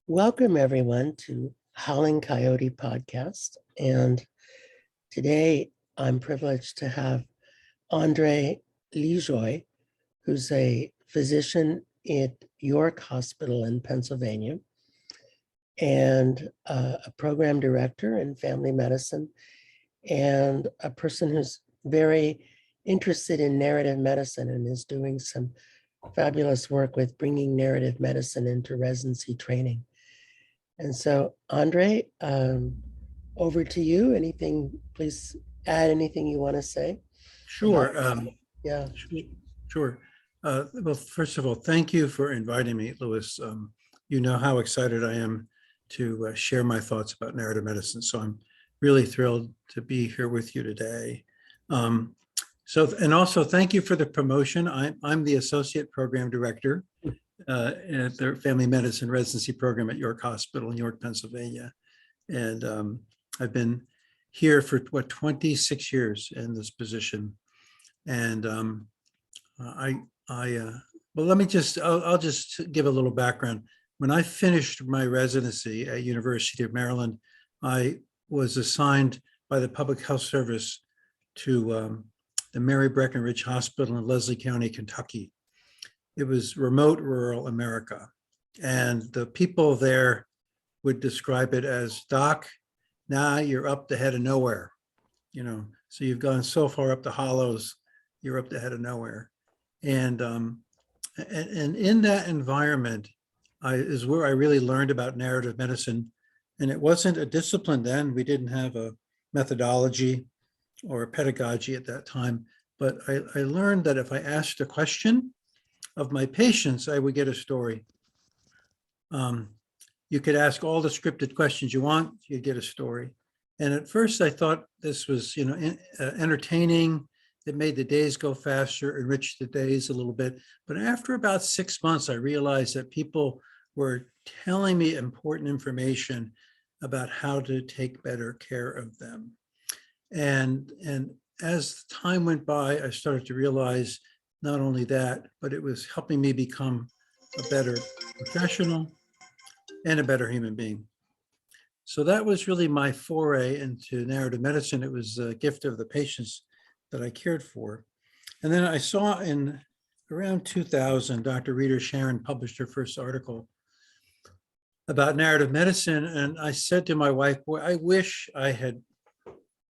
Welcome, everyone, to Howling Coyote podcast. And today I'm privileged to have Andre Lijoi, who's a physician at York Hospital in Pennsylvania and a program director in family medicine and a person who's very interested in narrative medicine and is doing some fabulous work with bringing narrative medicine into residency training. And so, Andre, over to you. Anything, please add anything you want to say about, Sure. yeah. Sure. Well, first of all, thank you for inviting me, Louis. You know how excited I am to share my thoughts about narrative medicine. So I'm really thrilled to be here with you today. And also thank you for the promotion. I'm the Associate Program Director at the Family Medicine Residency Program at York Hospital in York, Pennsylvania. And I've been here for 26 years in this position. And well, I'll just give a little background. When I finished my residency at University of Maryland, I was assigned by the Public Health Service to the Mary Breckinridge Hospital in Leslie County, Kentucky. It was remote rural America. And the people there would describe it as, Doc, now you're up the head of nowhere. So you've gone so far up the hollows, you're up the head of nowhere. And in that environment is where I really learned about narrative medicine. And it wasn't a discipline then. We didn't have a methodology or a pedagogy at that time. But I learned that if I asked a question of my patients, I would get a story. You could ask all the scripted questions you want, you'd get a story. And at first I thought this was, entertaining. It made the days go faster, enriched the days a little bit. But after about 6 months, I realized that people were telling me important information about how to take better care of them. And as time went by, I started to realize not only that, but it was helping me become a better professional and a better human being. So that was really my foray into narrative medicine. It was a gift of the patients that I cared for. And then I saw in around 2000, Dr. Rita Sharon published her first article about narrative medicine. And I said to my wife, boy, I wish I had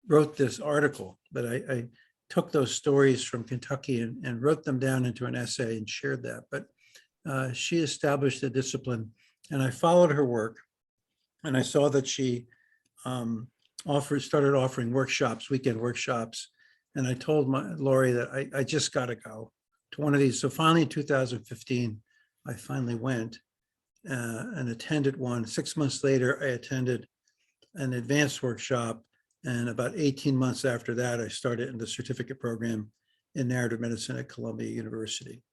wrote this article, but I took those stories from Kentucky and wrote them down into an essay and shared that. But she established a discipline and I followed her work. And I saw that she started offering workshops, weekend workshops. And I told Lori that I just got to go to one of these. So finally in 2015, I finally went and attended one. 6 months later, I attended an advanced workshop. And about 18 months after that, I started in the certificate program in narrative medicine at Columbia University.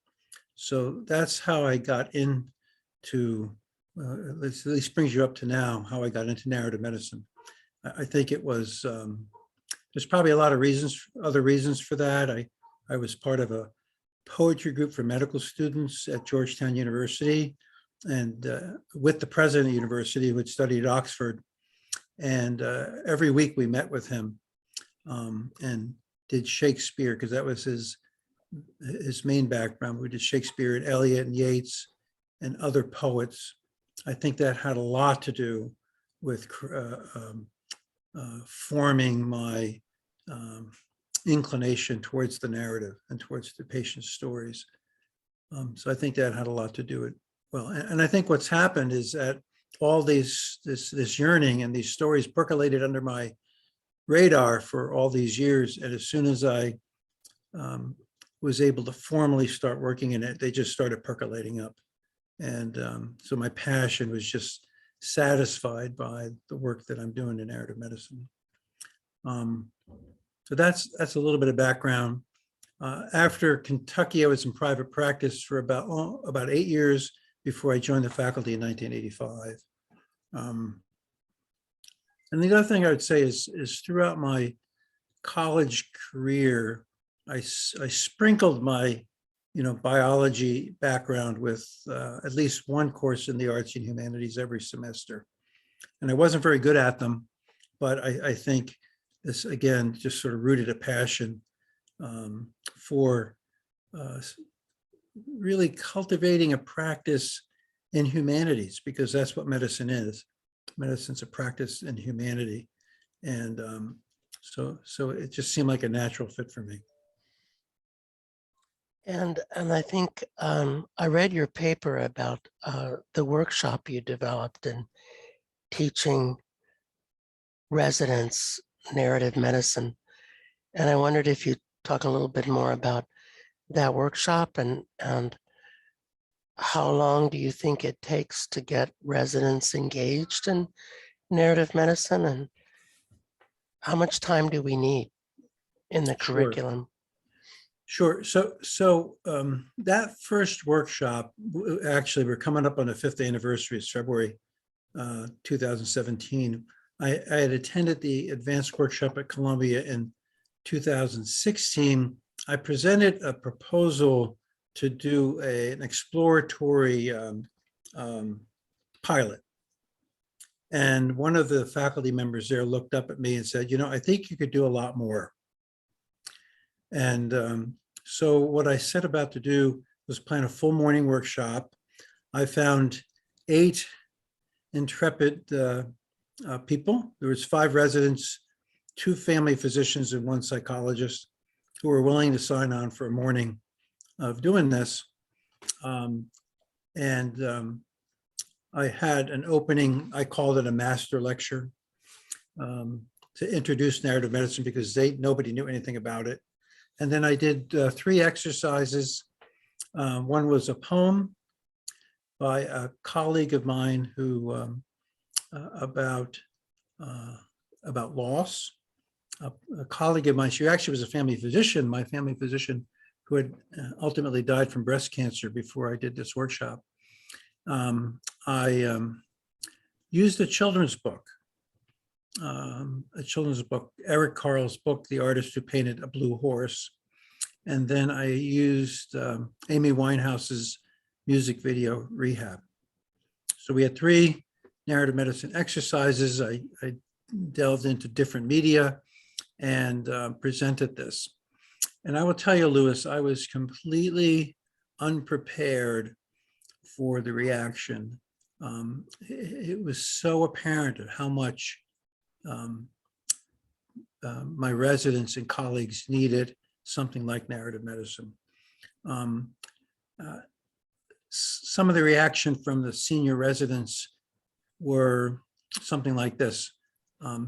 So that's how I got into, at least brings you up to now, how I got into narrative medicine. I think it was, there's probably a lot of other reasons for that. I was part of a poetry group for medical students at Georgetown University and with the president of the university who had studied at Oxford. And every week we met with him and did Shakespeare because that was his main background. We did Shakespeare and Eliot and Yeats and other poets. I think that had a lot to do with forming my inclination towards the narrative and towards the patient's stories. So I think that had a lot to do with, well, and I think what's happened is that all this yearning and these stories percolated under my radar for all these years. And as soon as I was able to formally start working in it, they just started percolating up. And so my passion was just satisfied by the work that I'm doing in narrative medicine. So that's a little bit of background. After Kentucky, I was in private practice for about 8 years before I joined the faculty in 1985. And the other thing I would say is throughout my college career, I sprinkled my biology background with at least one course in the arts and humanities every semester. And I wasn't very good at them, but I think this, again, just sort of rooted a passion for really cultivating a practice in humanities, because that's what medicine is. Medicine's a practice in humanity. And so it just seemed like a natural fit for me. And I think I read your paper about the workshop you developed in teaching residents narrative medicine. And I wondered if you'd talk a little bit more about that workshop and how long do you think it takes to get residents engaged in narrative medicine, and how much time do we need in the curriculum? Sure. So that first workshop, actually, we're coming up on the 5th anniversary. It's February 2017. I had attended the advanced workshop at Columbia in 2016. I presented a proposal to do an exploratory pilot. And one of the faculty members there looked up at me and said, I think you could do a lot more. And so what I set about to do was plan a full morning workshop. I found 8 intrepid people. There was 5 residents, 2 family physicians, and 1 psychologist who were willing to sign on for a morning of doing this. I had an opening, I called it a master lecture, to introduce narrative medicine, because nobody knew anything about it. And then I did 3 exercises. One was a poem by a colleague of mine who about loss. A colleague of mine, she actually was a family physician, my family physician, who had ultimately died from breast cancer before I did this workshop. I used a children's book, Eric Carle's book, The Artist Who Painted a Blue Horse. And then I used Amy Winehouse's music video, Rehab. So we had 3 narrative medicine exercises. I delved into different media and presented this. And I will tell you, Louis, I was completely unprepared for the reaction. It was so apparent of how much my residents and colleagues needed something like narrative medicine. Some of the reaction from the senior residents were something like this. I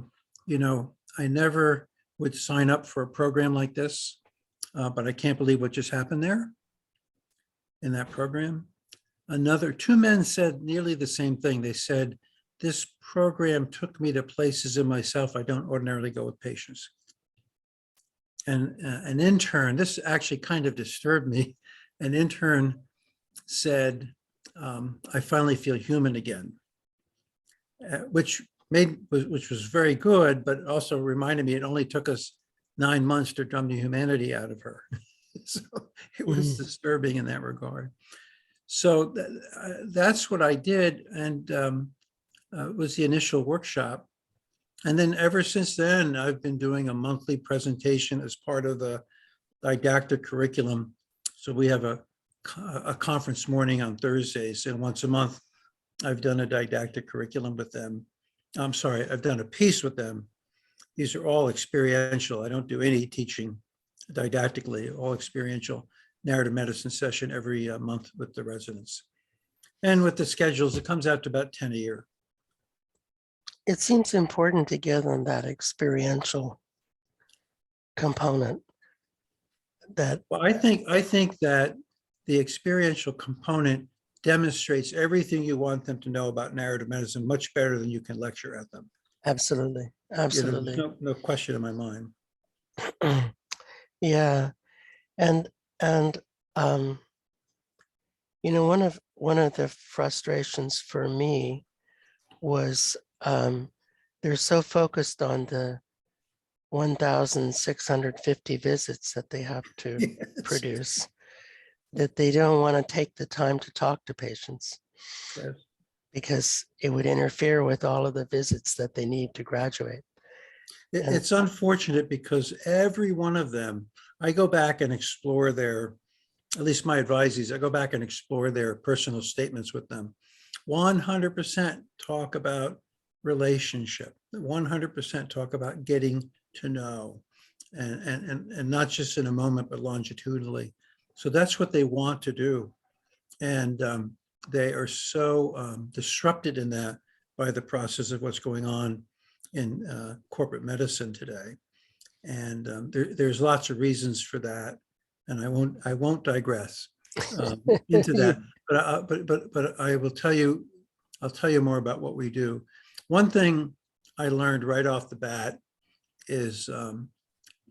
never would sign up for a program like this, but I can't believe what just happened there in that program. 2 men said nearly the same thing. They said, this program took me to places in myself I don't ordinarily go with patients. And an intern, this actually kind of disturbed me. An intern said, I finally feel human again, which was very good, but also reminded me it only took us 9 months to drum the humanity out of her. So it was disturbing in that regard. So that's what I did, and it was the initial workshop. And then ever since then, I've been doing a monthly presentation as part of the didactic curriculum. So we have a conference morning on Thursdays, and once a month, I've done a didactic curriculum with them. I've done a piece with them. These are all experiential. I don't do any teaching didactically, all experiential narrative medicine session every month with the residents. And with the schedules, it comes out to about 10 a year. It seems important to give them that experiential component. Well, I think that the experiential component demonstrates everything you want them to know about narrative medicine much better than you can lecture at them. Absolutely. Absolutely. No question in my mind. Yeah. And one of the frustrations for me was they're so focused on the 1,650 visits that they have to Yes. produce that they don't want to take the time to talk to patients Yes. because it would interfere with all of the visits that they need to graduate. And It's unfortunate because every one of them, I go back and explore their, at least my advisees, I go back and explore their personal statements with them. 100% talk about relationship, 100% talk about getting to know, and not just in a moment, but longitudinally. So that's what they want to do. And they are so disrupted in that by the process of what's going on in corporate medicine today. And there's lots of reasons for that. And I won't digress into that, but I will tell you, I'll tell you more about what we do. One thing I learned right off the bat is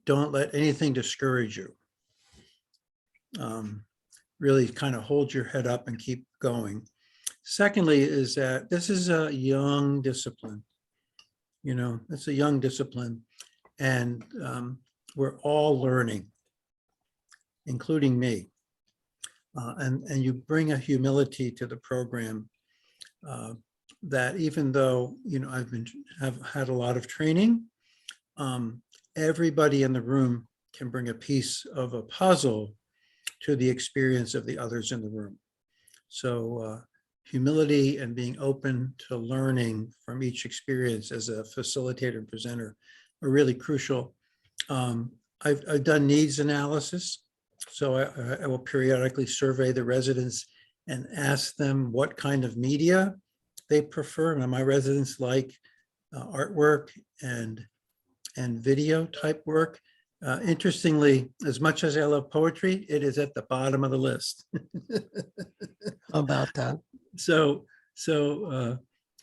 don't let anything discourage you. Really kind of hold your head up and keep going. Secondly, is that this is a young discipline. You know, it's a young discipline, and we're all learning, including me. And you bring a humility to the program that even though, you know, have had a lot of training, everybody in the room can bring a piece of a puzzle to the experience of the others in the room. So humility and being open to learning from each experience as a facilitator and presenter are really crucial. I've done needs analysis. So I will periodically survey the residents and ask them what kind of media they prefer. And my residents like artwork and video type work. Interestingly, as much as I love poetry, it is at the bottom of the list. how about that?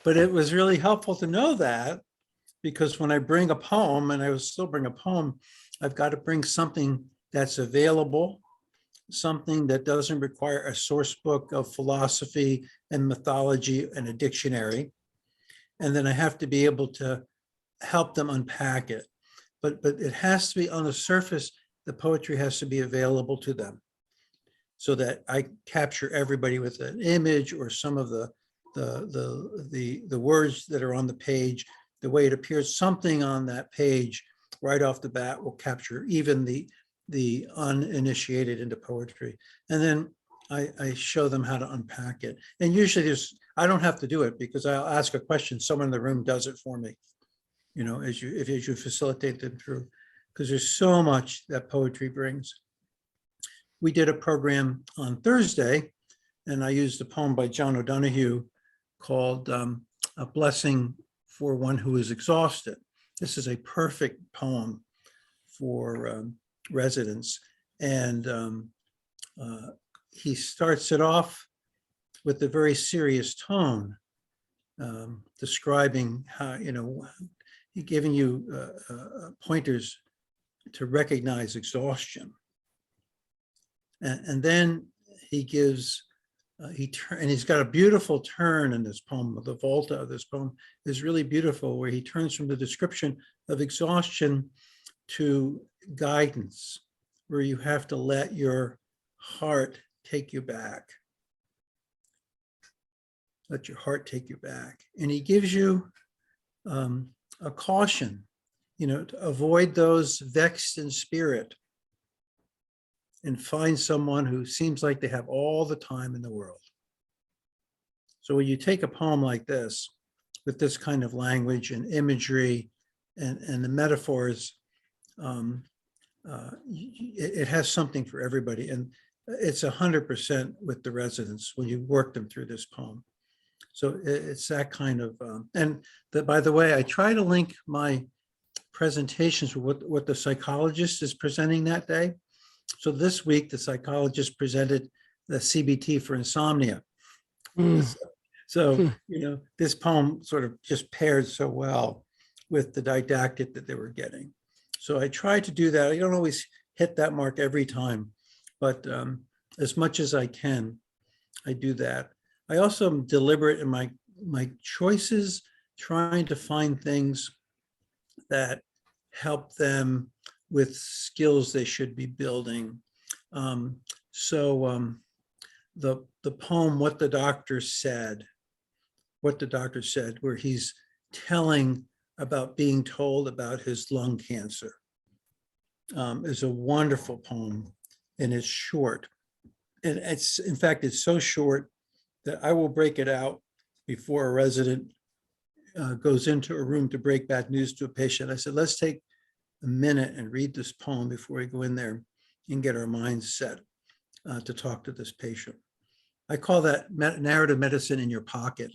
But it was really helpful to know that, because when I bring a poem, and I will still bring a poem, I've got to bring something that's available, something that doesn't require a source book of philosophy and mythology and a dictionary. And then I have to be able to help them unpack it. But it has to be on the surface, the poetry has to be available to them so that I capture everybody with an image or some of the words that are on the page, the way it appears, something on that page right off the bat will capture even the uninitiated into poetry. And then I show them how to unpack it. And usually I don't have to do it because I'll ask a question, someone in the room does it for me, you know, as you facilitate them through, because there's so much that poetry brings. We did a program on Thursday, and I used a poem by John O'Donohue called A Blessing for One Who is Exhausted. This is a perfect poem for residents. And he starts it off with a very serious tone, describing how, you know, giving you pointers to recognize exhaustion. And then he gives, and he's got a beautiful turn in this poem. The volta of this poem is really beautiful, where he turns from the description of exhaustion to guidance, where you have to let your heart take you back. Let your heart take you back. And he gives you a caution, you know, to avoid those vexed in spirit and find someone who seems like they have all the time in the world. So when you take a poem like this, with this kind of language and imagery and the metaphors, it has something for everybody. And it's 100% with the residents when you work them through this poem. So it's that kind of, by the way, I try to link my presentations with what the psychologist is presenting that day. So this week, the psychologist presented the CBT for insomnia. So, you know, this poem sort of just paired so well with the didactic that they were getting. So I try to do that. I don't always hit that mark every time, but as much as I can, I do that. I also am deliberate in my choices, trying to find things that help them with skills they should be building. So the poem, What the Doctor Said, where he's telling about being told about his lung cancer, is a wonderful poem, and it's short. And in fact, it's so short that I will break it out before a resident goes into a room to break bad news to a patient. I said, let's take a minute and read this poem before we go in there and get our minds set to talk to this patient. I call that narrative medicine in your pocket,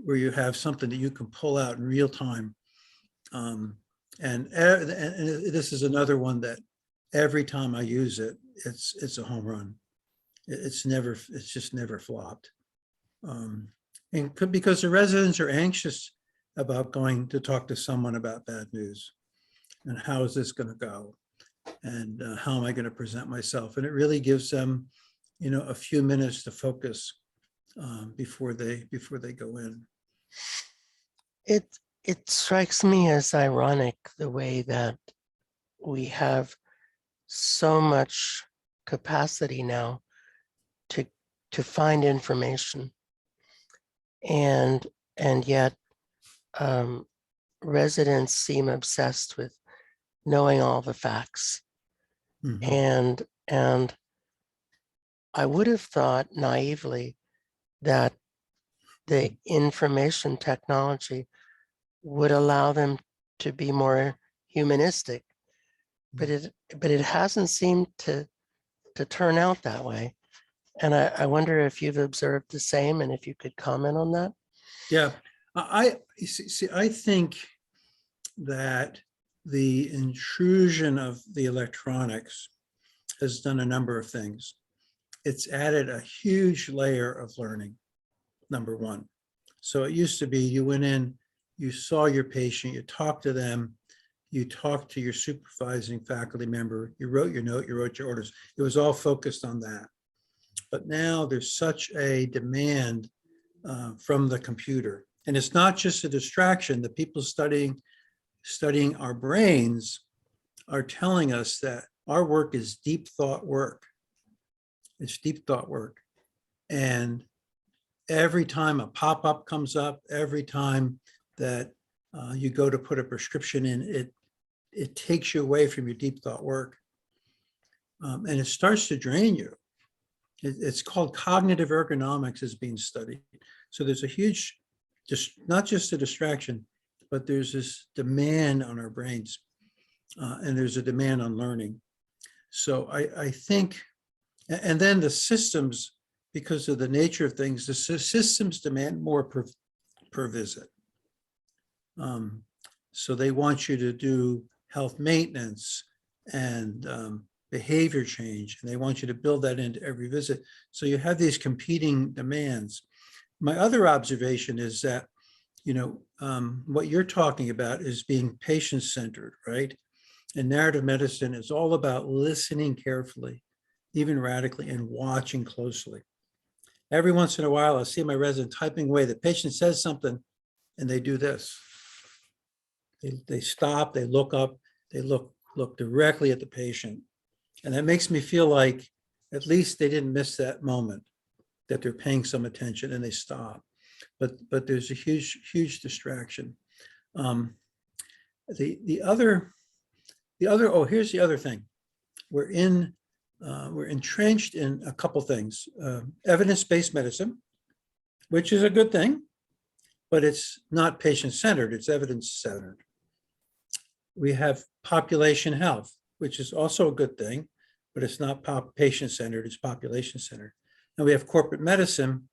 where you have something that you can pull out in real time. And this is another one that every time I use it, it's a home run. It's just never flopped. Because the residents are anxious about going to talk to someone about bad news, and how is this going to go, and how am I going to present myself? And it really gives them, a few minutes to focus before they go in. It strikes me as ironic the way that we have so much capacity now to find information, and yet residents seem obsessed with knowing all the facts. Mhm. And I would have thought naively that the information technology would allow them to be more humanistic, but it hasn't seemed to turn out that way. And I wonder if you've observed the same, and if you could comment on that. Yeah, I think that the intrusion of the electronics has done a number of things. It's added a huge layer of learning, number one. So it used to be you went in, you saw your patient, you talked to them, you talked to your supervising faculty member, you wrote your note, you wrote your orders. It was all focused on that. But now there's such a demand from the computer. And it's not just a distraction. The people studying our brains are telling us that our work is deep thought work. It's deep thought work. And every time a pop-up comes up, every time that you go to put a prescription in, it takes you away from your deep thought work. And it starts to drain you. It's called cognitive ergonomics is being studied. So there's a huge, not just a distraction, but there's this demand on our brains, and there's a demand on learning. So I think, and then the systems, because of the nature of things, the systems demand more per visit. So they want you to do health maintenance and behavior change, and they want you to build that into every visit. So you have these competing demands. My other observation is that, what you're talking about is being patient-centered, right? And narrative medicine is all about listening carefully, even radically, and watching closely. Every once in a while, I see my resident typing away. The patient says something, and they do this. They stop, they look up, they look directly at the patient. And that makes me feel like at least they didn't miss that moment, that they're paying some attention, and they stop. But there's a huge distraction. Here's the other thing. We're entrenched in a couple things. Evidence-based medicine, which is a good thing, but it's not patient-centered, it's evidence-centered. We have population health, which is also a good thing, but it's not patient-centered, it's population-centered. And we have corporate medicine,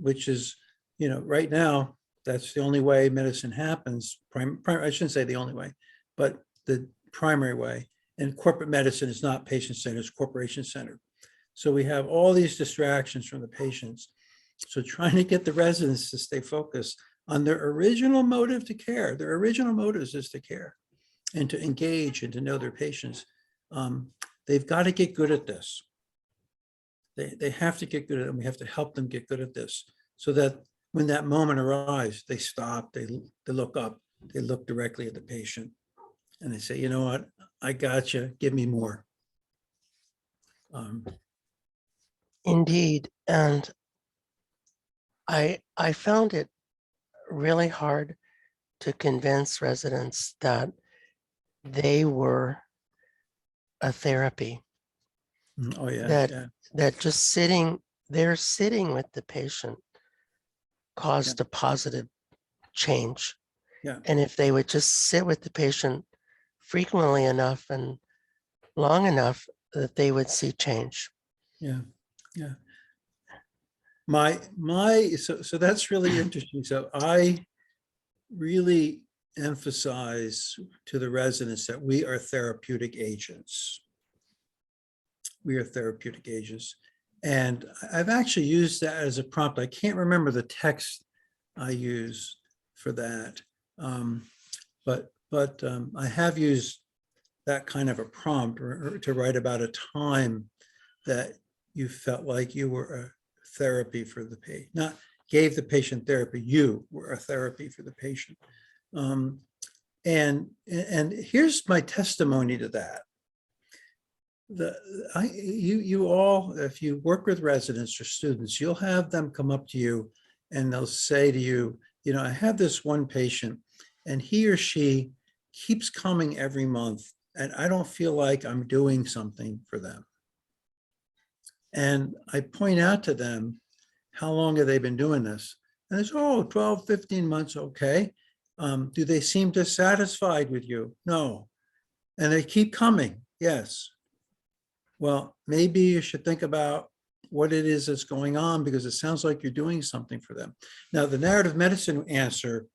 which is, right now, that's the only way medicine happens. I shouldn't say the only way, but the primary way. And corporate medicine is not patient-centered, it's corporation-centered. So we have all these distractions from the patients. So trying to get the residents to stay focused on their original motive to care. Their original motives is to care and to engage and to know their patients. They've got to get good at this. They have to get good at it, and we have to help them get good at this so that when that moment arrives, they stop, they look up, they look directly at the patient, and they say, you know what, I got you, give me more. Indeed. And I found it really hard to convince residents that they were a therapy, Oh, yeah, that yeah, that just sitting with the patient yeah, caused a positive change. yeah, And if they would just sit with the patient frequently enough and long enough, that they would see change. yeah, yeah. So that's really interesting. So I really emphasize to the residents that we are therapeutic agents. We are therapeutic agents. And I've actually used that as a prompt. I can't remember the text I use for that. But I have used that kind of a prompt or to write about a time that you felt like you were a therapy for the patient, not gave the patient therapy, you were a therapy for the patient. Um, and here's my testimony to that. You all, if you work with residents or students, you'll have them come up to you and they'll say to you, you know, I have this one patient and he or she keeps coming every month and I don't feel like I'm doing something for them. And I point out to them, how long have they been doing this? And it's, oh, 12, 15 months, okay. Do they seem dissatisfied with you? No. And they keep coming, yes. Well, maybe you should think about what it is that's going on because it sounds like you're doing something for them. Now, the narrative medicine answer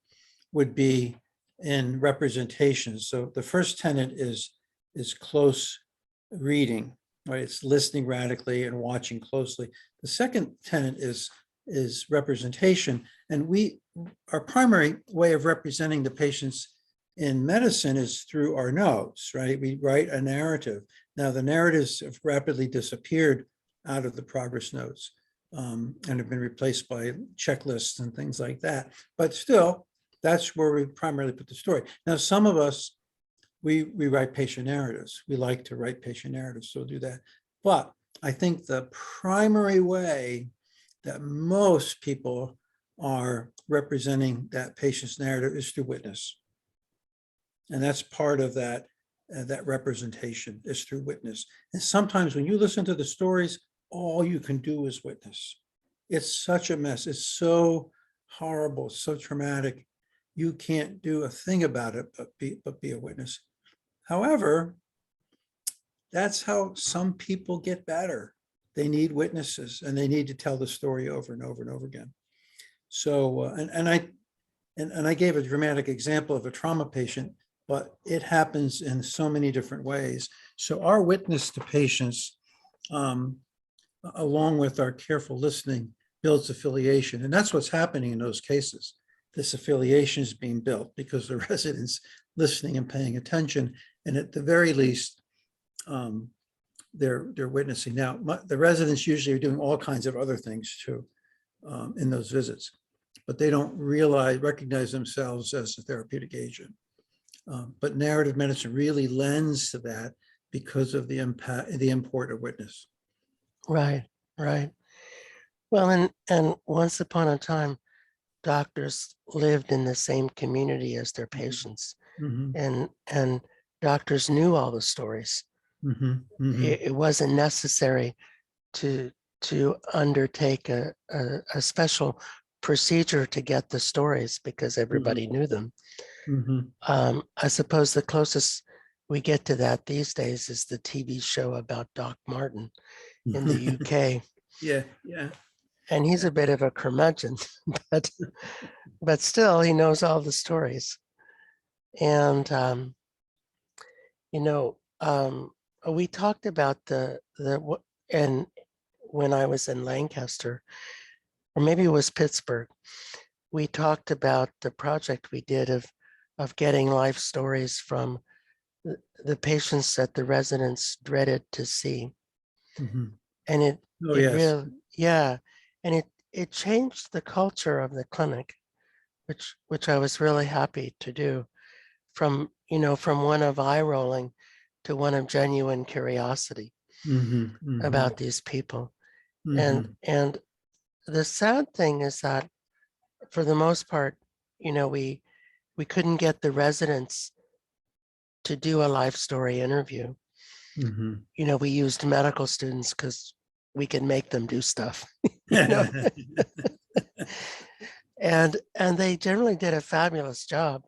would be in representation. So the first tenet is close reading, right? It's listening radically and watching closely. The second tenet is representation. And our primary way of representing the patients in medicine is through our notes, right? We write a narrative. Now, the narratives have rapidly disappeared out of the progress notes and have been replaced by checklists and things like that. But still, that's where we primarily put the story. Now, some of us, we write patient narratives. We like to write patient narratives, so we'll do that. But I think the primary way that most people are representing that patient's narrative is through witness. And that's part of that representation is through witness. And sometimes when you listen to the stories, all you can do is witness. It's such a mess. It's so horrible, so traumatic. You can't do a thing about it, but be a witness. However, that's how some people get better. They need witnesses and they need to tell the story over and over and over again. So, and I gave a dramatic example of a trauma patient, but it happens in so many different ways. So our witness to patients, along with our careful listening, builds affiliation. And that's what's happening in those cases. This affiliation is being built because the residents listening and paying attention. And at the very least, they're witnessing. Now, the residents usually are doing all kinds of other things too in those visits, but they don't recognize themselves as a therapeutic agent. But narrative medicine really lends to that because of the impact, the import of witness. Right, right. Well, and once upon a time, doctors lived in the same community as their patients, Mm-hmm. and doctors knew all the stories. Mm-hmm. Mm-hmm. It wasn't necessary to undertake a special procedure to get the stories because everybody knew them. Mm-hmm. I suppose the closest we get to that these days is the TV show about Doc Martin in the UK. Yeah, yeah. And he's a bit of a curmudgeon, but still he knows all the stories. And we talked about and when I was in Lancaster, or maybe it was Pittsburgh, we talked about the project we did of getting life stories from the patients that the residents dreaded to see. Mm-hmm. And it yes. really, yeah, and it changed the culture of the clinic, which I was really happy to do, from one of eye rolling to one of genuine curiosity. Mhm, mhm, about these people. And mhm, the sad thing is that for the most part, we couldn't get the residents to do a life story interview. mhm. We used medical students because we can make them do stuff, you know, and they generally did a fabulous job.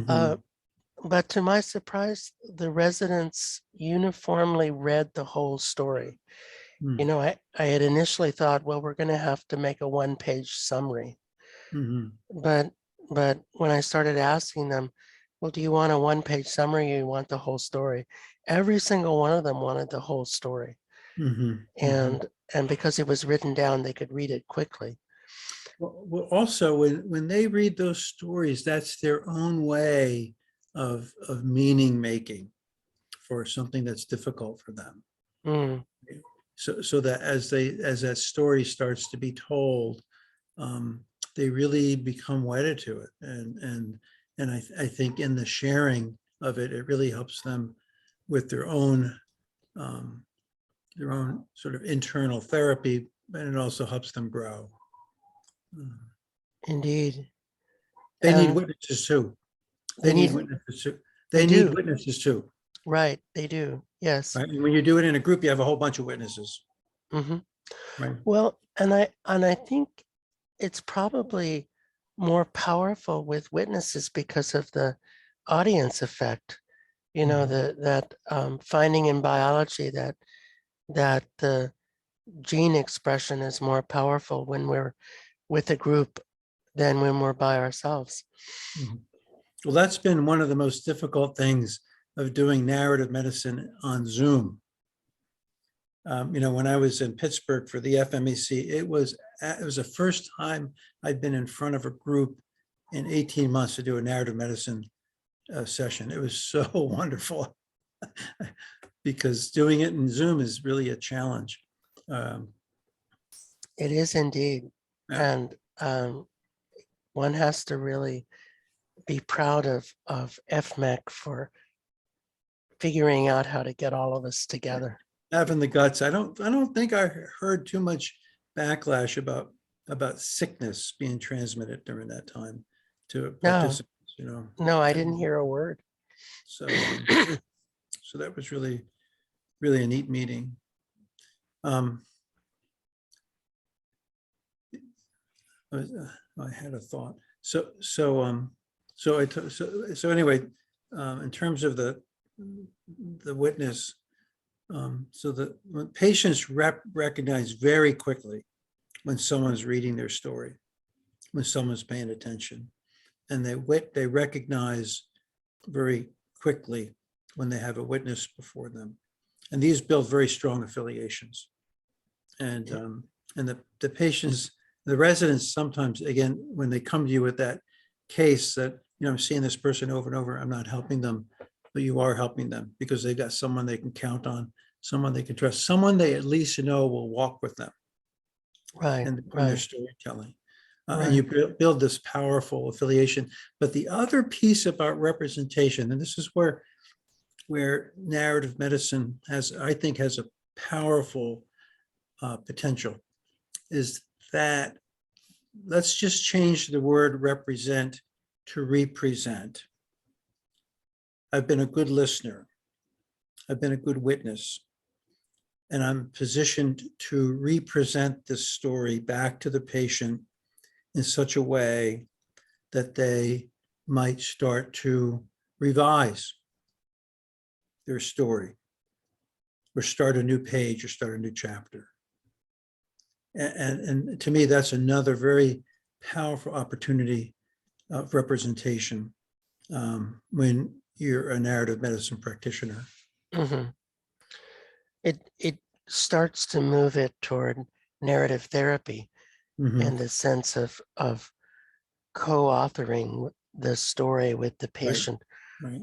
Uh, Mhm, but to my surprise, the residents uniformly read the whole story. mhm, I had initially thought, well, we're going to have to make a one-page summary. mhm, But when I started asking them, well, do you want a one-page summary or you want the whole story? Every single one of them wanted the whole story. mhm, mhm. And because it was written down, they could read it quickly. Well, also, when they read those stories, that's their own way of meaning making for something that's difficult for them. Mm, So that as that story starts to be told, um, they really become wedded to it. And I think in the sharing of it, it really helps them with um, their own sort of internal therapy, and it also helps them grow. indeed. They need And witnesses too. they They need need, witnesses too. they They need do, witnesses too, right? They do. Yes. right? And when you do it in a group, you have a whole bunch of witnesses, Hmm. right? Well, and I think it's probably more powerful with witnesses because of the audience effect. Mhm. That finding in biology that the gene expression is more powerful when we're with a group than when we're by ourselves. Mhm. Well, that's been one of the most difficult things of doing narrative medicine on Zoom. When I was in Pittsburgh for the FMEC, it was the first time I'd been in front of a group in 18 months to do a narrative medicine session. It was so wonderful because doing it in Zoom is really a challenge. Um, It is indeed. yeah, And one has to really be proud of FMEC for figuring out how to get all of us together. having the guts. I don't think I heard too much backlash about sickness being transmitted during that time to No, participants. no, I didn't hear a word. So so that was really really a neat meeting. Um, I had a thought. So anyway, in terms of the witness, so that when patients recognize very quickly when someone's reading their story, when someone's paying attention, and they recognize very quickly when they have a witness before them, and these build very strong affiliations. And the patients, the residents, sometimes, again, when they come to you with that case that, I'm seeing this person over and over, I'm not helping them, but you are helping them because they've got someone they can count on, someone they can trust, someone they at least will walk with them Right, in their right, storytelling. And you right. build this powerful affiliation. But the other piece about representation, and this is where narrative medicine I think, has a powerful potential, is that let's just change the word represent to represent. I've been a good listener. I've been a good witness. And I'm positioned to represent this story back to the patient in such a way that they might start to revise their story or start a new page or start a new chapter. And to me, that's another very powerful opportunity of representation when you're a narrative medicine practitioner. Hmm. It starts to move it toward narrative therapy Mhm. in the sense of co-authoring the story with the Right, patient, right,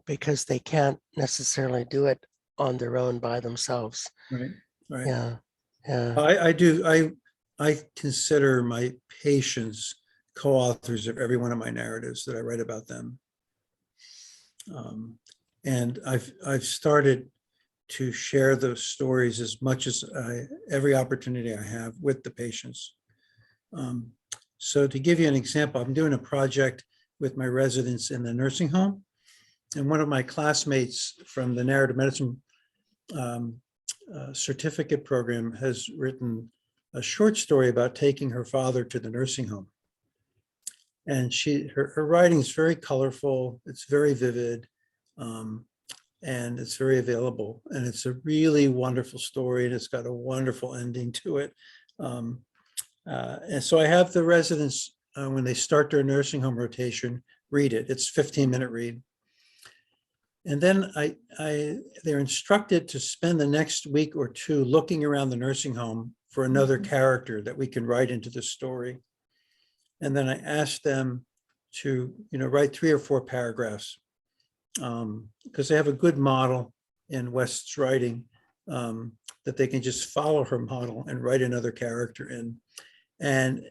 because they can't necessarily do it on their own by themselves. right, right. Yeah, yeah. I do. I consider my patients co-authors of every one of my narratives that I write about them. Um, and I've started to share those stories as much as every opportunity I have with the patients. So to give you an example, I'm doing a project with my residents in the nursing home. And one of my classmates from the narrative medicine certificate program has written a short story about taking her father to the nursing home. And her writing is very colorful, it's very vivid, and it's very available. And it's a really wonderful story, and it's got a wonderful ending to it. And so I have the residents, when they start their nursing home rotation, read it. It's a 15-minute read. And then they're instructed to spend the next week or two looking around the nursing home for another character that we can write into the story. And then I asked them to, write 3 or 4 paragraphs, because they have a good model in West's writing, that they can just follow her model and write another character in. And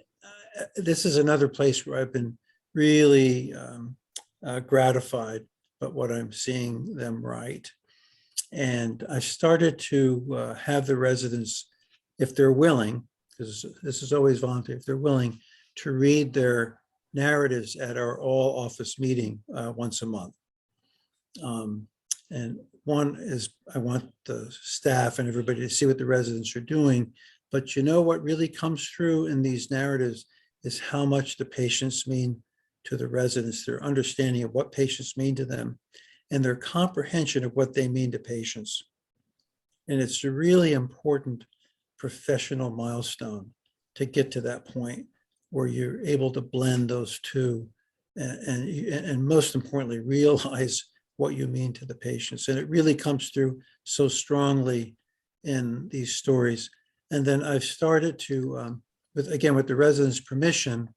this is another place where I've been really gratified by what I'm seeing them write. And I started to have the residents, if they're willing, because this is always voluntary, if they're willing, to read their narratives at our all office meeting once a month. And one is, I want the staff and everybody to see what the residents are doing. But what really comes through in these narratives is how much the patients mean to the residents, their understanding of what patients mean to them, and their comprehension of what they mean to patients. And it's a really important professional milestone to get to that point where you're able to blend those two and most importantly, realize what you mean to the patients. And it really comes through so strongly in these stories. And then I've started to, with the residents' permission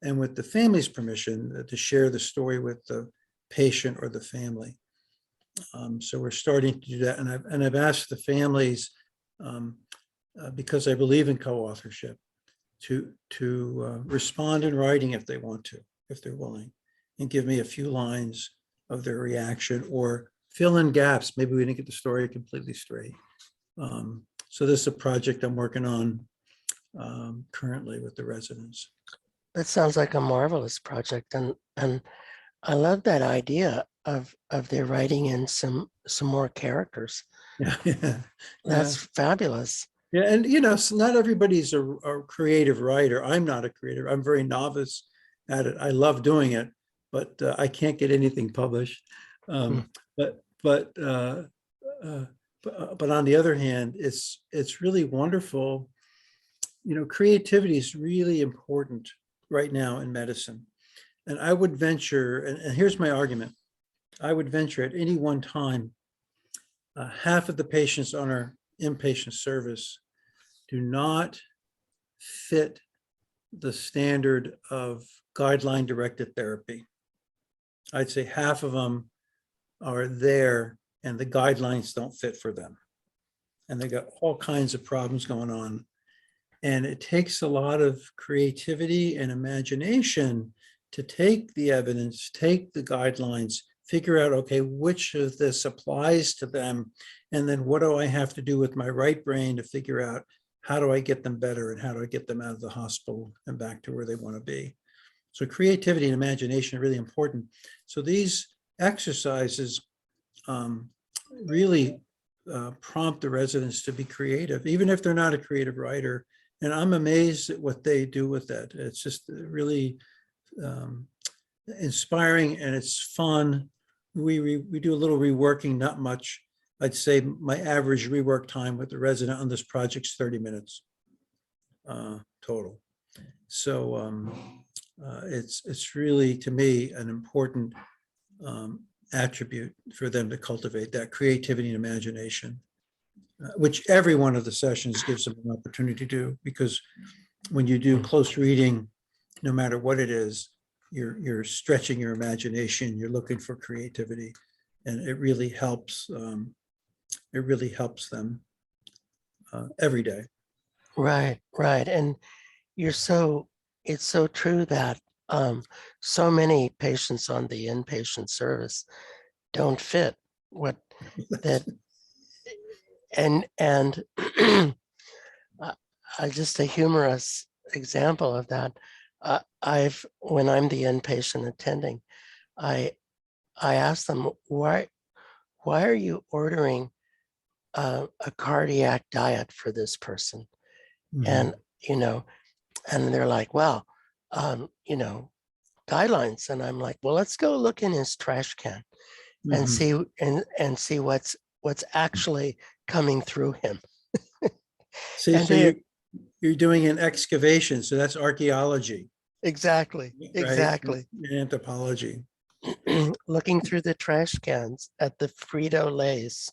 and with the family's permission, to share the story with the patient or the family. So we're starting to do that. And I've asked the families, because I believe in co-authorship, to respond in writing if they want to, if they're willing, and give me a few lines of their reaction or fill in gaps. Maybe we didn't get the story completely straight. So this is a project I'm working on currently with the residents. That sounds like a marvelous project, and I love that idea of their writing in some more characters. Yeah. That's fabulous. Yeah, and so not everybody's a creative writer. I'm not a creative. I'm very novice at it. I love doing it, but I can't get anything published. But on the other hand, it's really wonderful. Creativity is really important right now in medicine. And I would venture, and here's my argument, I would venture at any one time, half of the patients on our inpatient service do not fit the standard of guideline-directed therapy. I'd say half of them are there and the guidelines don't fit for them. And they got all kinds of problems going on. And it takes a lot of creativity and imagination to take the evidence, take the guidelines, figure out, okay, which of this applies to them? And then what do I have to do with my right brain to figure out how do I get them better and how do I get them out of the hospital and back to where they want to be? So creativity and imagination are really important. So these exercises really prompt the residents to be creative, even if they're not a creative writer. And I'm amazed at what they do with that. It's just really inspiring and it's fun. We do a little reworking, not much. I'd say my average rework time with the resident on this project is 30 minutes total. So it's really, to me, an important attribute for them to cultivate, that creativity and imagination, which every one of the sessions gives them an opportunity to do, because when you do close reading, no matter what it is, you're stretching your imagination, you're looking for creativity, and it really helps. It really helps them every day. Right. And it's so true that so many patients on the inpatient service don't fit what that and just a humorous example of that. When I'm the inpatient attending, I ask them, why are you ordering a cardiac diet for this person? Mhm. And, and they're like, well, guidelines. And I'm like, well, let's go look in his trash can and Mhm. see what's actually coming through him. See, And so you're doing an excavation, so that's archaeology, exactly, right? exactly. Anthropology. Looking through the trash cans at the Frito-Lays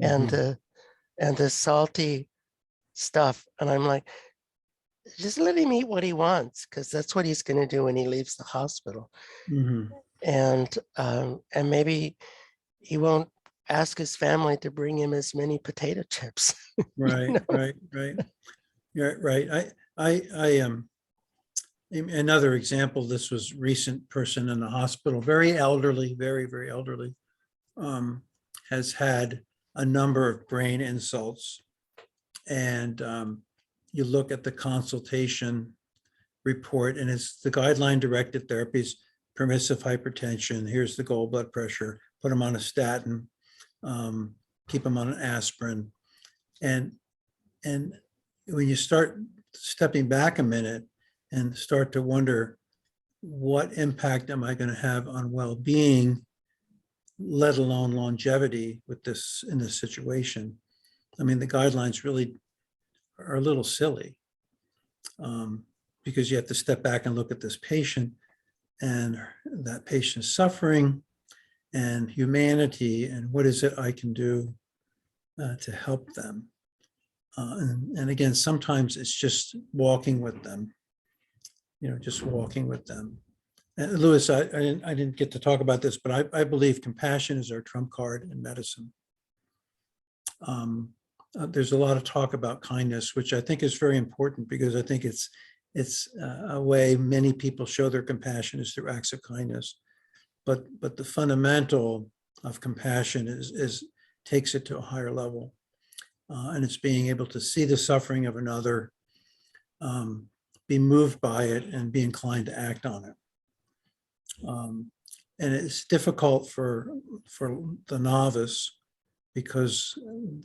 and Mhm. the salty stuff. And I'm like, just let him eat what he wants, because that's what he's going to do when he leaves the hospital. Mhm. And maybe he won't ask his family to bring him as many potato chips. Right, right, right. Yeah, right. Another example, this was recent person in the hospital, very elderly, very, very elderly, um, has had a number of brain insults. And you look at the consultation report, and it's the guideline directed therapies, permissive hypertension. Here's the goal blood pressure, put them on a statin, um, keep them on an aspirin. And when you start stepping back a minute and start to wonder, what impact am I going to have on well-being, let alone longevity with this in this situation? I mean, the guidelines really are a little silly, because you have to step back and look at this patient and that patient's suffering and humanity, and what is it I can do to help them. And again, sometimes it's just walking with them, just walking with them. And Louis, I didn't get to talk about this, but I believe compassion is our trump card in medicine. There's a lot of talk about kindness, which I think is very important, because I think it's a way many people show their compassion is through acts of kindness. But the fundamental of compassion is takes it to a higher level, and it's being able to see the suffering of another, be moved by it, and be inclined to act on it. And it's difficult for the novice, because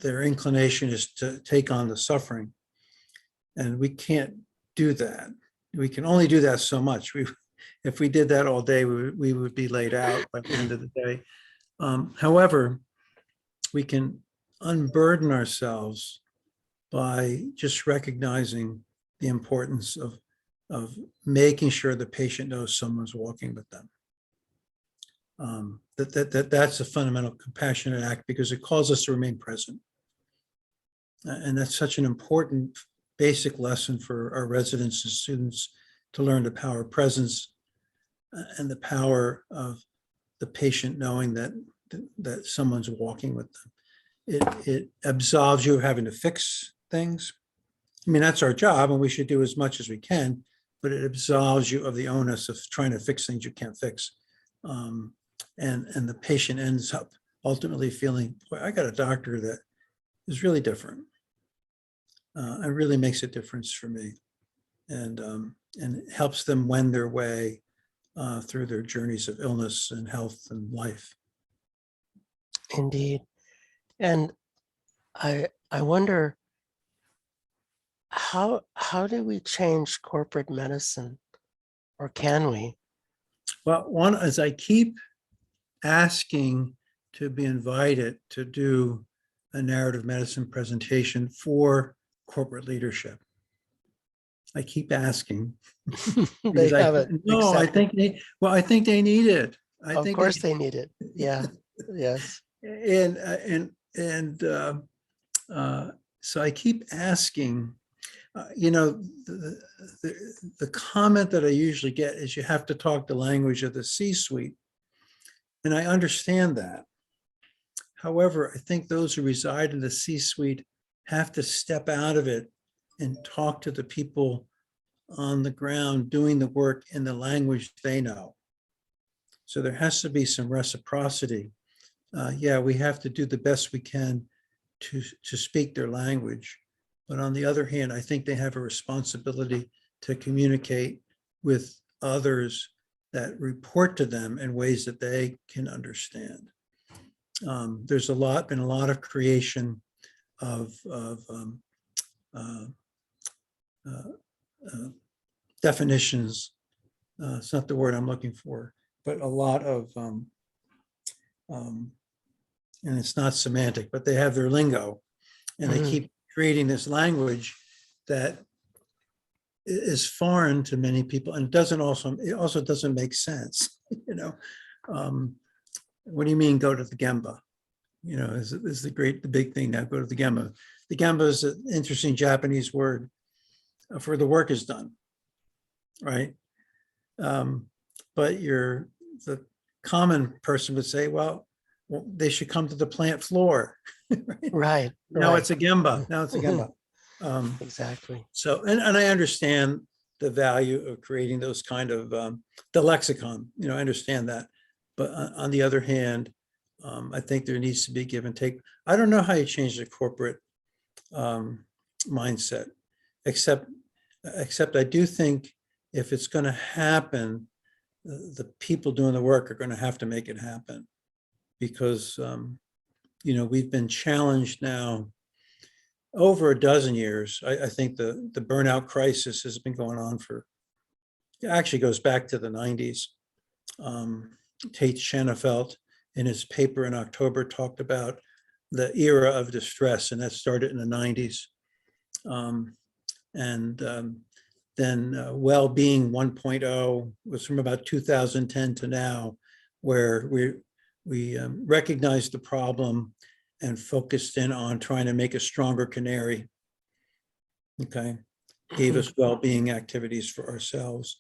their inclination is to take on the suffering, and we can't do that. We can only do that so much. If we did that all day, we would be laid out by the end of the day. However, we can unburden ourselves by just recognizing the importance of making sure the patient knows someone's walking with them. That's a fundamental compassionate act, because it calls us to remain present. And that's such an important basic lesson for our residents and students, to learn the power of presence, and the power of the patient knowing that someone's walking with them. It absolves you of having to fix things. I mean, that's our job, and we should do as much as we can, but it absolves you of the onus of trying to fix things you can't fix. And the patient ends up ultimately feeling, boy, I got a doctor that is really different. It really makes a difference for me, and it helps them wend their way through their journeys of illness and health and life. Indeed. And I wonder, how do we change corporate medicine, or can we? Well, one is, I keep asking to be invited to do a narrative medicine presentation for corporate leadership. I keep asking. They Because haven't accepted. I think they need it. I Of think course they need it. Yeah. Yes. and so I keep asking. The comment that I usually get is, you have to talk the language of the C-suite, and I understand that. However, I think those who reside in the C-suite have to step out of it and talk to the people on the ground doing the work in the language they know. So there has to be some reciprocity. Yeah, we have to do the best we can to speak their language. But on the other hand, I think they have a responsibility to communicate with others that report to them in ways that they can understand. There's been a lot of creation of definitions. It's not the word I'm looking for, but a lot of, and it's not semantic, but they have their lingo, and they keep creating this language that is foreign to many people, and it also doesn't make sense. What do you mean go to the Gemba? Is the big thing now, go to the Gemba. The Gemba is an interesting Japanese word for the work is done, right? But the common person would say, well, they should come to the plant floor. Right. Now it's a Gemba. Exactly. So, and I understand the value of creating those kind of, the lexicon, I understand that. But on the other hand, I think there needs to be give and take. I don't know how you change the corporate mindset, except I do think if it's going to happen, the people doing the work are going to have to make it happen, because, we've been challenged now over a dozen years. I think the burnout crisis has been going on it actually goes back to the 90s. Tate Shanafelt, in his paper in October, talked about the era of distress, and that started in the 90s. Then well-being 1.0 was from about 2010 to now, where we recognized the problem and focused in on trying to make a stronger canary. Okay, gave us well-being activities for ourselves,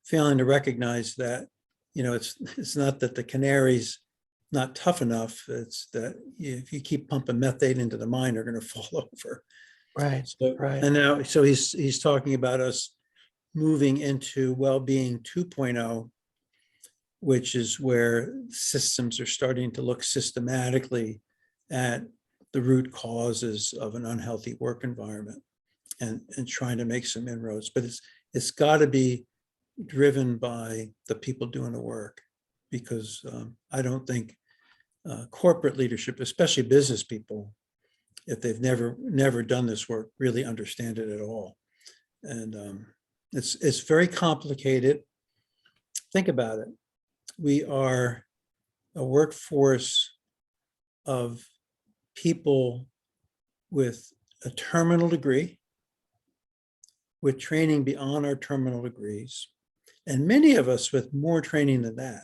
failing to recognize that, it's not that the canary's not tough enough. It's that if you keep pumping methane into the mine, they're going to fall over. Right. So, right. And now, so he's talking about us moving into well-being 2.0, which is where systems are starting to look systematically at the root causes of an unhealthy work environment and trying to make some inroads. But it's got to be driven by the people doing the work, because I don't think corporate leadership, especially business people, if they've never done this work, really understand it at all. And it's very complicated. Think about it. We are a workforce of people with a terminal degree, with training beyond our terminal degrees, and many of us with more training than that.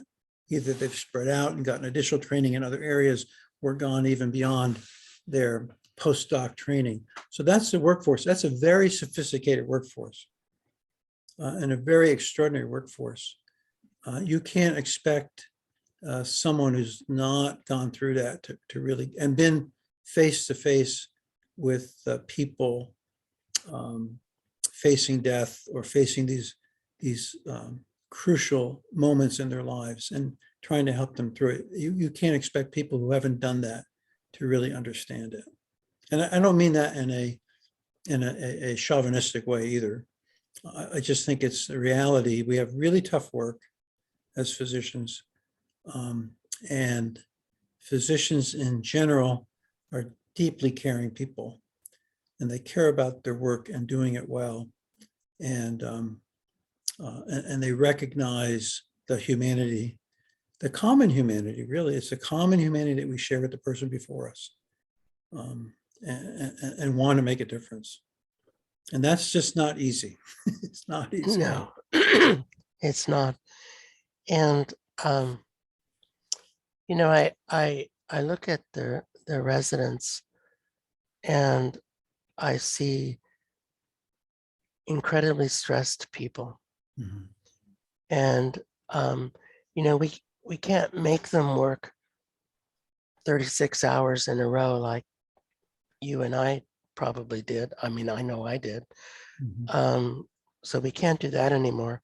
Either they've spread out and gotten additional training in other areas, or gone even beyond their postdoc training. So that's the workforce. That's a very sophisticated workforce, and a very extraordinary workforce. You can't expect someone who's not gone through that to really, and been face to face with people facing death or facing these crucial moments in their lives and trying to help them through it. You can't expect people who haven't done that to really understand it. And I don't mean that in a chauvinistic way either. I just think it's a reality. We have really tough work as physicians, and physicians in general are deeply caring people, and they care about their work and doing it well, and they recognize the humanity, the common humanity. Really, it's the common humanity that we share with the person before us, and want to make a difference. And that's just not easy. It's not easy. No, it's not. And I look at the residents, and I see incredibly stressed people. Mhm. And we can't make them work 36 hours in a row like you and I probably did. I mean, I know I did. Mhm. So we can't do that anymore,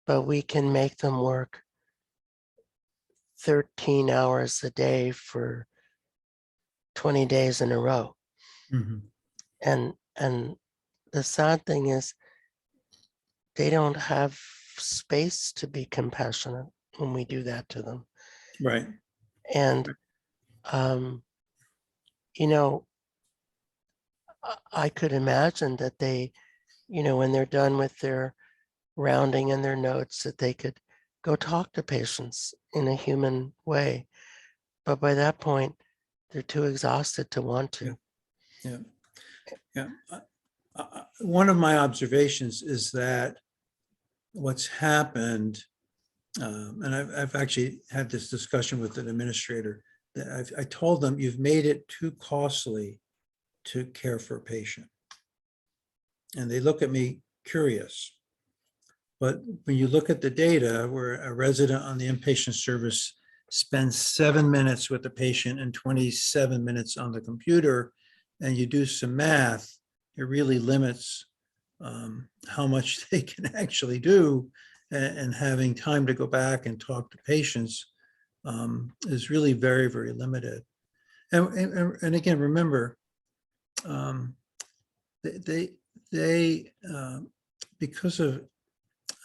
but we can make them work 13 hours a day for 20 days in a row. Mhm. And the sad thing is they don't have space to be compassionate when we do that to them. Right. And, you know, I could imagine that they, when they're done with their rounding and their notes, that they could go talk to patients in a human way. But by that point, they're too exhausted to want to. Yeah. Yeah. One of my observations is that what's happened, and I've actually had this discussion with an administrator, that I told them, you've made it too costly to care for a patient. And they look at me curious. But when you look at the data, where a resident on the inpatient service spends 7 minutes with the patient and 27 minutes on the computer, and you do some math, it really limits how much they can actually do, and having time to go back and talk to patients is really very, very limited. And again, remember, they because of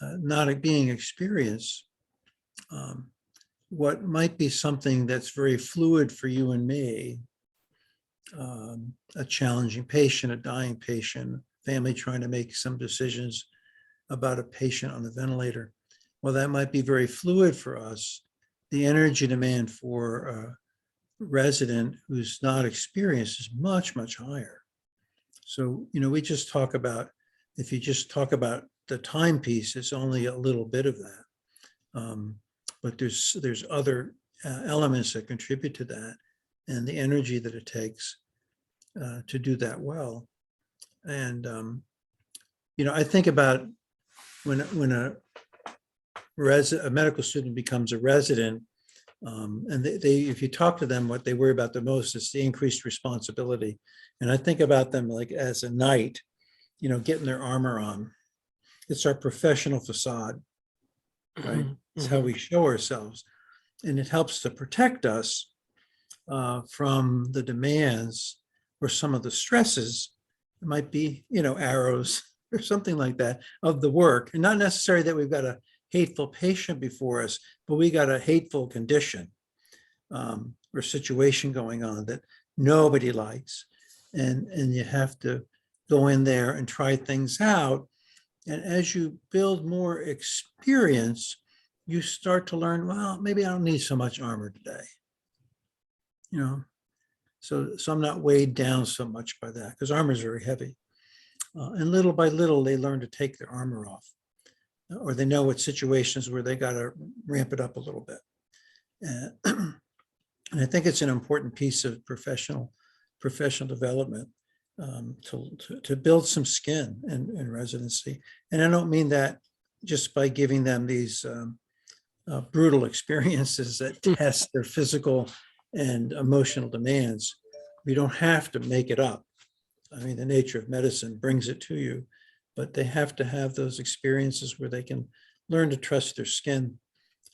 not being experienced, what might be something that's very fluid for you and me, a challenging patient, a dying patient, family trying to make some decisions about a patient on the ventilator, well, that might be very fluid for us. The energy demand for a resident who's not experienced is much, much higher. So, we just talk about, if you just talk about the timepiece, it's only a little bit of that. But there's other elements that contribute to that, and the energy that it takes to do that well. And I think about when a medical student becomes a resident, and they if you talk to them, what they worry about the most is the increased responsibility. And I think about them like as a knight, getting their armor on. It's our professional facade, right? It's how we show ourselves, and it helps to protect us from the demands or some of the stresses. It might be, arrows or something like that of the work, and not necessarily that we've got a hateful patient before us, but we got a hateful condition or situation going on that nobody likes, and you have to go in there and try things out. And as you build more experience, you start to learn, well, maybe I don't need so much armor today. So I'm not weighed down so much by that, because armor is very heavy. And little by little, they learn to take their armor off, or they know what situations where they got to ramp it up a little bit. And I think it's an important piece of professional development, to build some skin in residency. And I don't mean that just by giving them these brutal experiences that test their physical and emotional demands. We don't have to make it up. I mean, the nature of medicine brings it to you, but they have to have those experiences where they can learn to trust their skin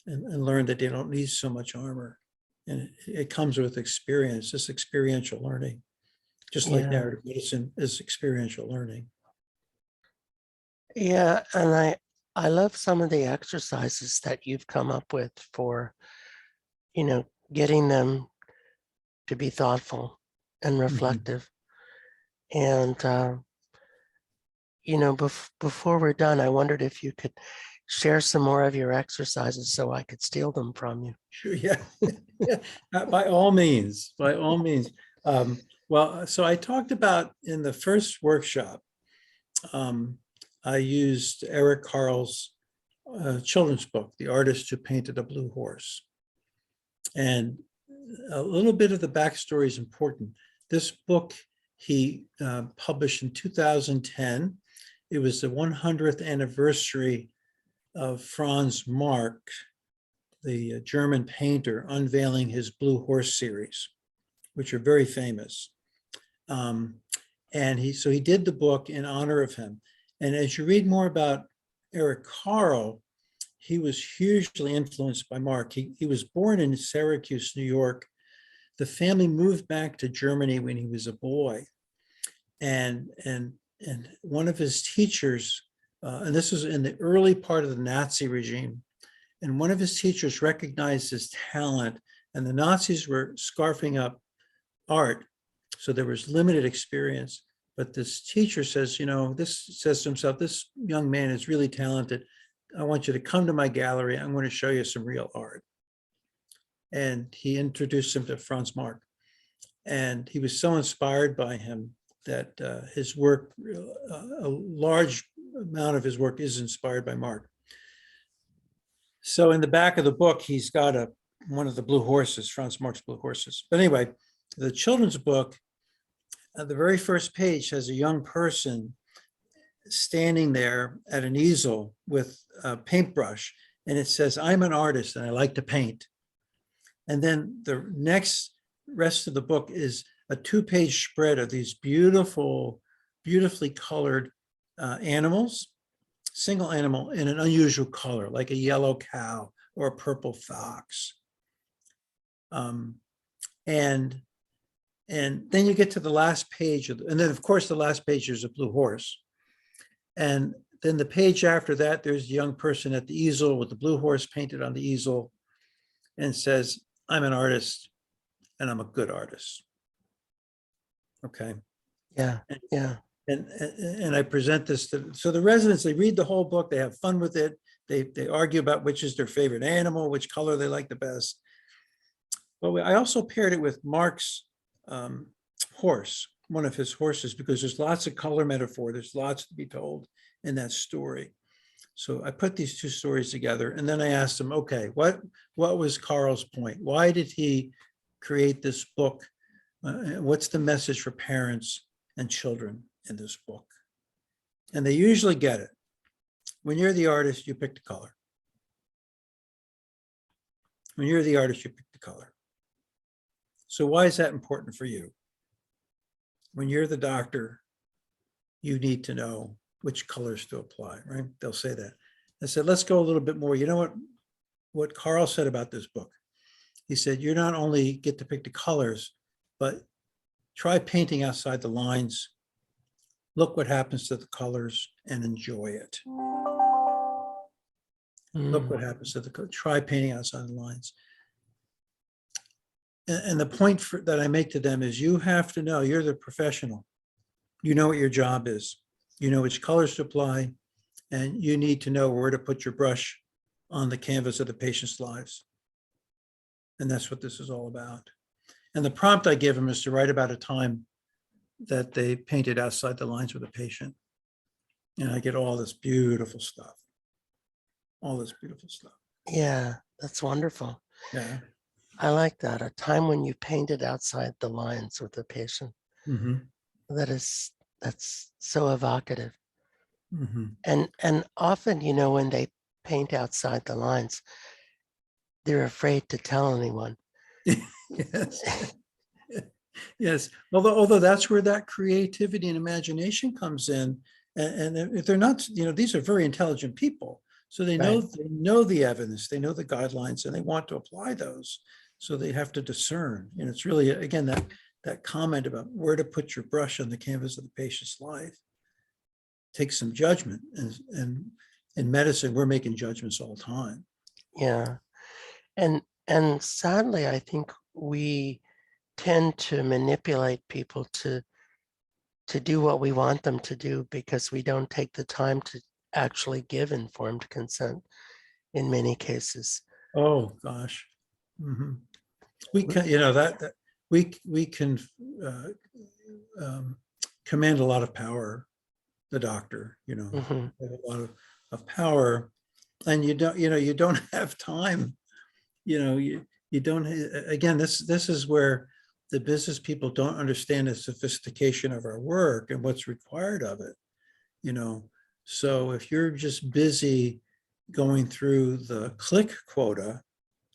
and learn that they don't need so much armor. And it comes with experience, this experiential learning, just like narrative medicine is experiential learning. Yeah, and I love some of the exercises that you've come up with for, getting them to be thoughtful and reflective. And, before we're done, I wondered if you could share some more of your exercises so I could steal them from you. Sure, yeah. Yeah. By all means, by all means. Well, so I talked about in the first workshop, I used Eric Carle's children's book, The Artist Who Painted a Blue Horse. And a little bit of the backstory is important. This book he published in 2010. It was the 100th anniversary of Franz Marc, the German painter, unveiling his Blue Horse series, which are very famous. And he did the book in honor of him. And as you read more about Eric Carle, he was hugely influenced by Marc. He was born in Syracuse, New York, the family moved back to Germany when he was a boy. And one of his teachers, and this was in the early part of the Nazi regime, and one of his teachers recognized his talent, and the Nazis were scarfing up art. So there was limited experience. But this teacher says, this says to himself, this young man is really talented. I want you to come to my gallery. I'm going to show you some real art. And he introduced him to Franz Marc. And he was so inspired by him that his work, a large amount of his work is inspired by Marc. So in the back of the book, he's got one of the blue horses, Franz Marc's blue horses. But anyway, the children's book, the very first page has a young person standing there at an easel with a paintbrush, and it says, "I'm an artist and I like to paint." And then the next rest of the book is a 2-page spread of these beautifully colored animals, single animal in an unusual color, like a yellow cow or a purple fox. And then you get to the last page, and then of course the last page is a blue horse. And then the page after that, there's a young person at the easel with the blue horse painted on the easel and says, "I'm an artist and I'm a good artist." Okay. Yeah. Yeah. And I present this so the residents, they read the whole book, they have fun with it. They argue about which is their favorite animal, which color they like the best. But I also paired it with Marc's horse, one of his horses, because there's lots of color metaphor. There's lots to be told in that story. So I put these two stories together, and then I asked him, okay, what was Carl's point? Why did he create this book? What's the message for parents and children in this book? And they usually get it. When you're the artist, you pick the color. When you're the artist, you pick the color. So why is that important for you? When you're the doctor, you need to know which colors to apply, right? They'll say that. I said, let's go a little bit more. You know what Carl said about this book? He said, you not only get to pick the colors, but try painting outside the lines. Look what happens to the colors and enjoy it. Look what happens to the colors. Try painting outside the lines. And the point that I make to them is you have to know, you're the professional. You know what your job is. You know which colors to apply, and you need to know where to put your brush on the canvas of the patient's lives. And that's what this is all about. And the prompt I give them is to write about a time that they painted outside the lines with a patient. And I get all this beautiful stuff. All this beautiful stuff. Yeah, that's wonderful. Yeah. I like that. A time when you painted outside the lines with the patient. Mm-hmm. That's so evocative. Mm-hmm. And often, when they paint outside the lines, they're afraid to tell anyone. Yes. Yes. Although that's where that creativity and imagination comes in. And if they're not, these are very intelligent people. So they know, Right. they know the evidence, they know the guidelines, and they want to apply those. So they have to discern. And it's really, again, that comment about where to put your brush on the canvas of the patient's life takes some judgment. And in medicine, we're making judgments all the time. Yeah. And sadly, I think we tend to manipulate people to do what we want them to do because we don't take the time to actually give informed consent in many cases. Oh gosh. Mm-hmm. We can, that we can command a lot of power. The doctor, Mm-hmm. a lot of power, and you don't have time. You don't. Again, this is where the business people don't understand the sophistication of our work and what's required of it. So if you're just busy going through the click quota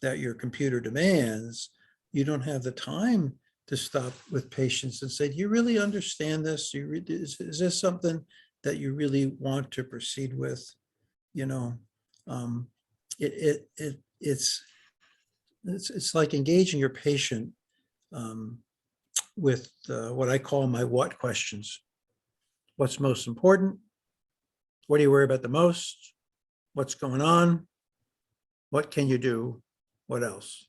that your computer demands, you don't have the time to stop with patients and say, do you really understand this? Is this something that you really want to proceed with? It's like engaging your patient with what I call my what questions. What's most important? What do you worry about the most? What's going on? What can you do? What else?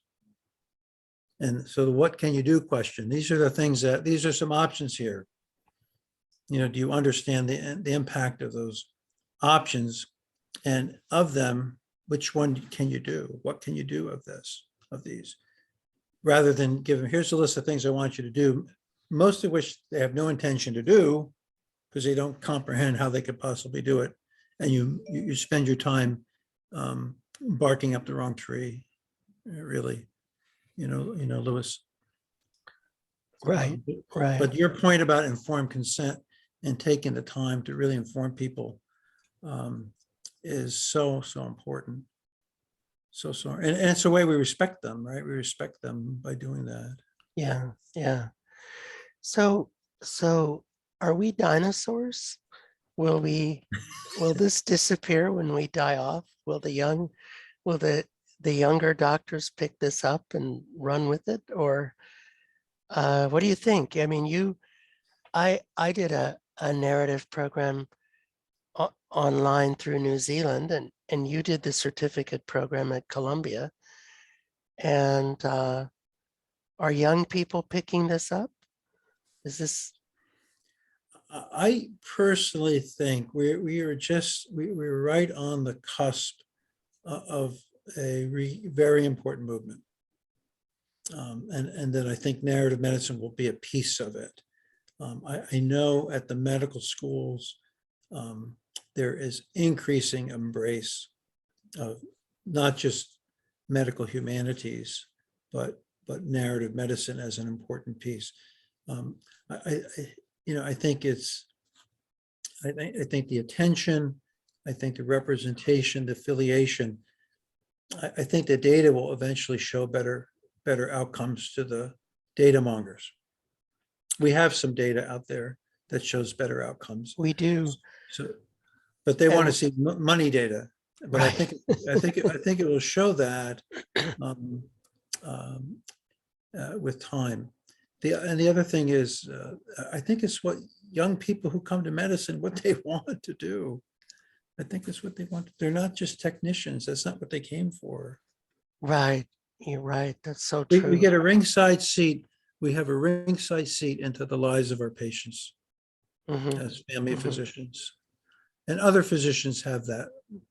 And so the what can you do question, these are the things that, these are some options here. Do you understand the impact of those options? And of them, which one can you do? What can you do of these? Rather than give them, here's a list of things I want you to do, most of which they have no intention to do because they don't comprehend how they could possibly do it. And you spend your time barking up the wrong tree, really, Lewis. Right, right. But your point about informed consent and taking the time to really inform people is so important. So, and it's a way we respect them, right? We respect them by doing that. Yeah, yeah. So are we dinosaurs? Will this disappear when we die off? Will the younger doctors pick this up and run with it? Or what do you think? I mean, I did a narrative program online through New Zealand, and you did the certificate program at Columbia. And are young people picking this up? Is this? I personally think we're right on the cusp of a very important movement. And that I think narrative medicine will be a piece of it. I know at the medical schools, there is increasing embrace of not just medical humanities, but narrative medicine as an important piece. I think I think the attention, I think the representation, the affiliation, I think the data will eventually show better outcomes to the data mongers. We have some data out there that shows better outcomes. We do. So, but they want to see money data. But right. I think it will show that with time. The other thing is, I think it's what young people who come to medicine, what they want to do. I think it's what they want. They're not just technicians. That's not what they came for. Right. You're right. That's so true. We get a ringside seat. We have a ringside seat into the lives of our patients as family physicians. And other physicians have that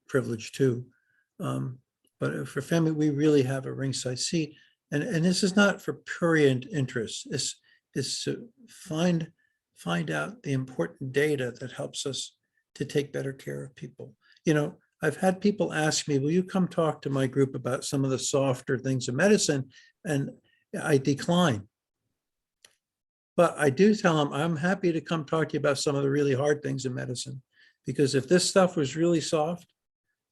privilege too. But for family, we really have a ringside seat. And this is not for prurient interest. It's to find out the important data that helps us to take better care of people. I've had people ask me, will you come talk to my group about some of the softer things in medicine? And I decline. But I do tell them, I'm happy to come talk to you about some of the really hard things in medicine. Because if this stuff was really soft,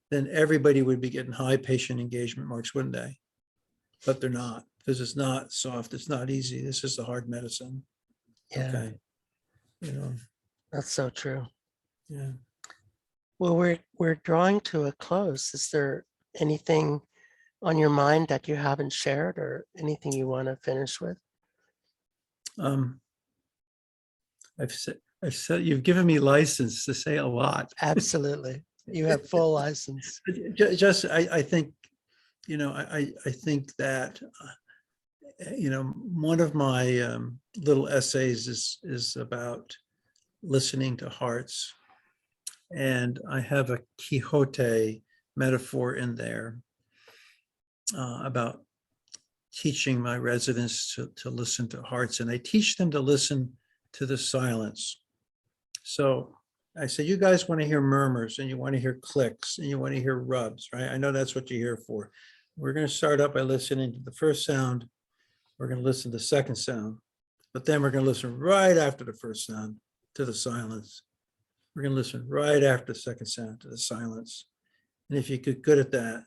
then everybody would be getting high patient engagement marks, wouldn't they? But they're not, because it's not soft. It's not easy. This is the hard medicine. Yeah. Okay. That's so true. Yeah. Well, we're drawing to a close. Is there anything on your mind that you haven't shared, or anything you want to finish with? I've said you've given me license to say a lot. Absolutely. You have full license. Just, I think, I think that, one of my little essays is about listening to hearts. And I have a Quixote metaphor in there about teaching my residents to listen to hearts. And I teach them to listen to the silence. So I say, you guys want to hear murmurs, and you want to hear clicks, and you want to hear rubs, right? I know that's what you're here for. We're going to start up by listening to the first sound. We're going to listen to the second sound, but then we're going to listen right after the first sound to the silence. We're going to listen right after the second sound to the silence. And if you get good at that,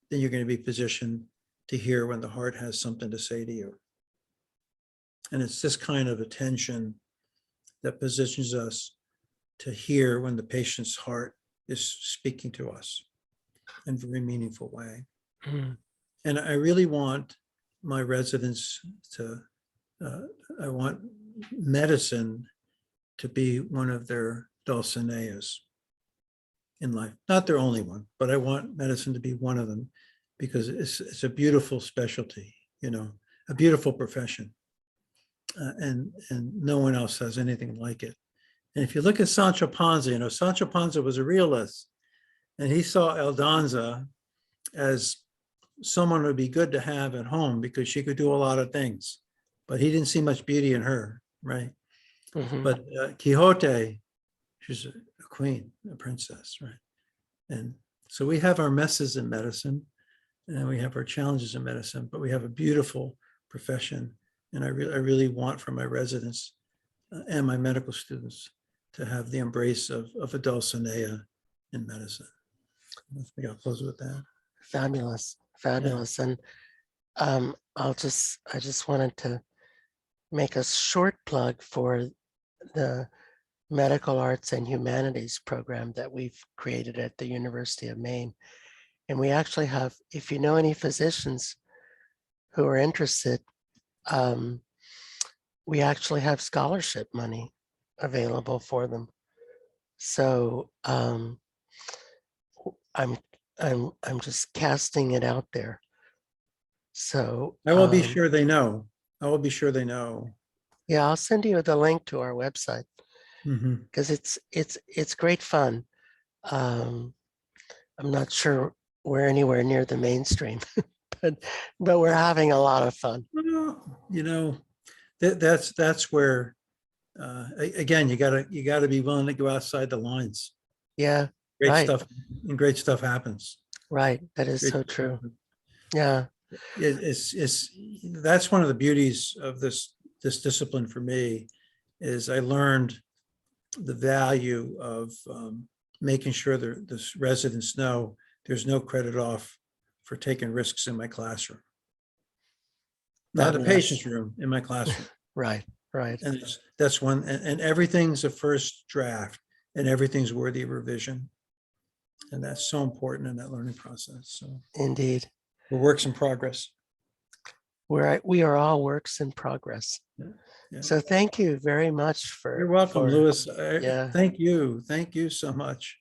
then you're going to be positioned to hear when the heart has something to say to you. And it's this kind of attention that positions us to hear when the patient's heart is speaking to us in a very meaningful way. And I really want my residents to I want medicine to be one of their Dulcineas in life. Not their only one, but I want medicine to be one of them because it's a beautiful specialty, a beautiful profession. And no one else has anything like it. And if you look at Sancho Panza, Sancho Panza was a realist, and he saw Aldonza as someone who would be good to have at home because she could do a lot of things, but he didn't see much beauty in her, right? Mhm. But Quixote, she's a queen, a princess, right? And so we have our messes in medicine, and we have our challenges in medicine, but we have a beautiful profession. And I really want for my residents and my medical students to have the embrace of a Dulcinea in medicine. I think I'll close with that. Fabulous, fabulous. And I just wanted to make a short plug for the Medical Arts and Humanities program that we've created at the University of Maine. And we actually have, if you know any physicians who are interested, we actually have scholarship money available for them. So I'm just casting it out there. So I will be sure they know. I will be sure they know. Yeah, I'll send you the link to our website because it's great fun. I'm not sure we're anywhere near the mainstream, but we're having a lot of fun. Well, that's where again you gotta be willing to go outside the lines. Yeah, Great right. stuff, and great stuff happens. Right, that is Great so stuff true. happens. Yeah, It's that's one of the beauties of this discipline for me is I learned the value of making sure that the residents know there's no credit off for taking risks in my classroom. Not the fabulous. patient's room, in my classroom. Right, right. And that's one, and everything's a first draft and everything's worthy of revision. And that's so important in that learning process. So Indeed. we're works in progress. We are all works in progress. Yeah. So thank you very much for. You're welcome, Louis. Yeah. Thank you. Thank you so much.